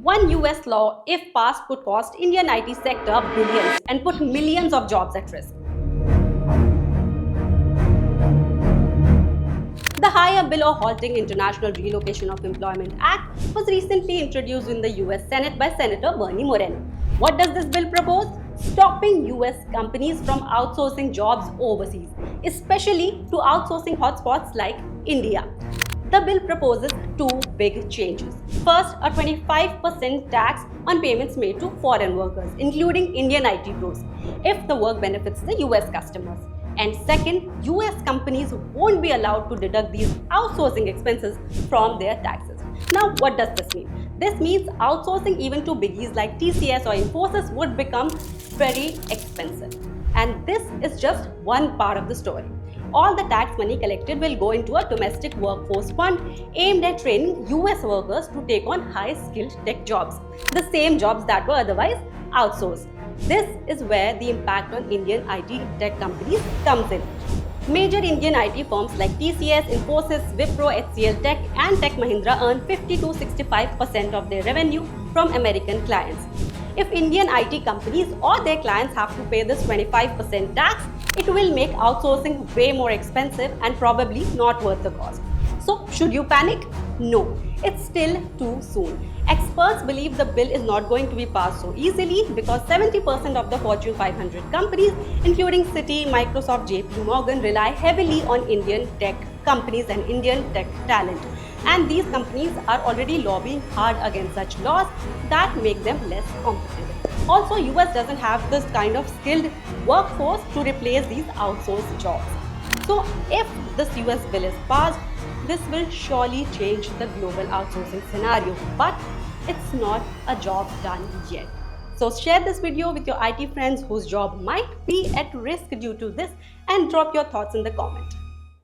One US law, if passed, could cost Indian IT sector billions and put millions of jobs at risk. The Higher Bill or Halting International Relocation of Employment Act was recently introduced in the US Senate by Senator Bernie Moreno. What does this bill propose? Stopping US companies from outsourcing jobs overseas, especially to outsourcing hotspots like India. The bill proposes two big changes. First, a 25% tax on payments made to foreign workers, including Indian IT pros, if the work benefits the US customers. And second, US companies won't be allowed to deduct these outsourcing expenses from their taxes. Now, what does this mean? This means outsourcing even to biggies like TCS or Infosys would become very expensive. And this is just one part of the story. All the tax money collected will go into a domestic workforce fund aimed at training US workers to take on high-skilled tech jobs, the same jobs that were otherwise outsourced. This is where the impact on Indian IT tech companies comes in. Major Indian IT firms like TCS, Infosys, Wipro, HCL Tech and Tech Mahindra earn 50 to 65% of their revenue from American clients. If Indian IT companies or their clients have to pay this 25% tax, it will make outsourcing way more expensive and probably not worth the cost. So, should you panic? No, it's still too soon. Experts believe the bill is not going to be passed so easily because 70% of the Fortune 500 companies, including Citi, Microsoft, JP Morgan, rely heavily on Indian tech companies and Indian tech talent. And these companies are already lobbying hard against such laws that make them less competitive. Also, US doesn't have this kind of skilled workforce to replace these outsourced jobs. So, if this US bill is passed, this will surely change the global outsourcing scenario, but it's not a job done yet. So share this video with your IT friends whose job might be at risk due to this and drop your thoughts in the comment.